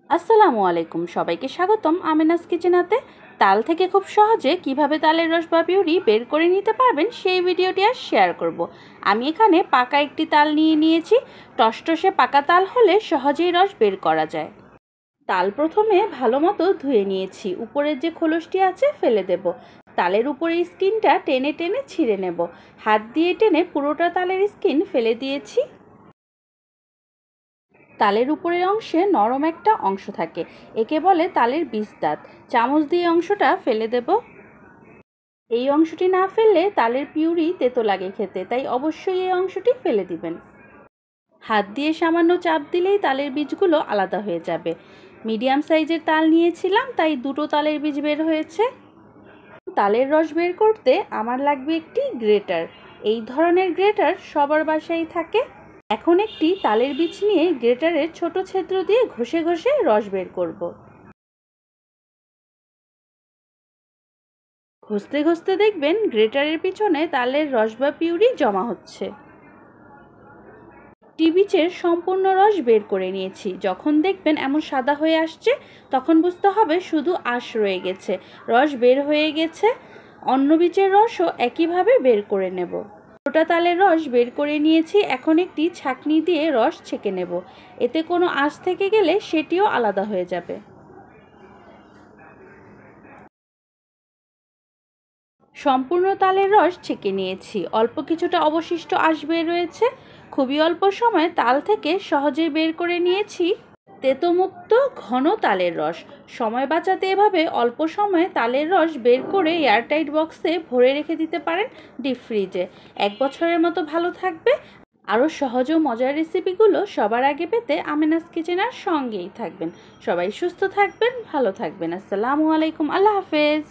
আসসালামু আলাইকুম, সবাইকে স্বাগতম আমিনাস কিচেনাতে। তাল থেকে খুব সহজে কিভাবে তালের রস বা পিউরি বের করে নিতে পারবেন সেই ভিডিওটি আর শেয়ার করব। আমি এখানে পাকা একটি তাল নিয়েছি। টসটসে পাকা তাল হলে সহজেই রস বের করা যায়। তাল প্রথমে ভালো মতো ধুয়ে নিয়েছি, উপরের যে খোলসটি আছে ফেলে দেব। তালের উপরে স্কিনটা টেনে টেনে ছিঁড়ে নেব। হাত দিয়ে টেনে পুরোটা তালের স্কিন ফেলে দিয়েছি। তালের উপরের অংশে নরম একটা অংশ থাকে, একে বলে তালের বীজদাঁত। চামচ দিয়ে অংশটা ফেলে দেব। এই অংশটি না ফেললে তালের পিউরি তেতো লাগে খেতে, তাই অবশ্যই এই অংশটি ফেলে দিবেন। হাত দিয়ে সামান্য চাপ দিলেই তালের বীজগুলো আলাদা হয়ে যাবে। মিডিয়াম সাইজের তাল নিয়েছিলাম, তাই দুটো তালের বীজ বের হয়েছে। তালের রস বের করতে আমার লাগবে একটি গ্রেটার। এই ধরনের গ্রেটার সবার বাসায় থাকে। এখন একটি তালের বীজ নিয়ে গ্রেটারের ছোট ছিদ্র দিয়ে ঘষে ঘষে রস বের করব। ঘষতে ঘষতে দেখবেন গ্রেটারের পিছনে তালের রস বা পিউরি জমা হচ্ছে। বীজের সম্পূর্ণ রস বের করে নিয়েছি। যখন দেখবেন এমন সাদা হয়ে আসছে, তখন বুঝতে হবে শুধু আঁশ রয়ে গেছে, রস বের হয়ে গেছে। অন্য বীজের রসও একইভাবে বের করে নেব। গোটা তালের রস বের করে নিয়েছি। এখন একটি ছাঁকনি দিয়ে রস ছেঁকে নেব। এতে কোনো আঁশ থেকে গেলে সেটিও আলাদা হয়ে যাবে। সম্পূর্ণ তালের রস ছেঁকে নিয়েছি। অল্প কিছুটা অবশিষ্ট আঁশ বের রয়েছে। খুবই অল্প সময়ে তাল থেকে সহজেই বের করে নিয়েছি তেতোমুক্ত ঘন তালের রস। সময় বাঁচাতে এভাবে অল্প সময়ে তালের রস বের করে এয়ারটাইট বক্সে ভরে রেখে দিতে পারেন ডিপ ফ্রিজে। 1 বছরের মতো ভালো থাকবে। আরও সহজ ও মজার রেসিপিগুলো সবার আগে পেতে আমিনাস কিচেনার সঙ্গেই থাকবেন। সবাই সুস্থ থাকবেন, ভালো থাকবেন। আসসালামু আলাইকুম, আল্লাহ হাফেজ।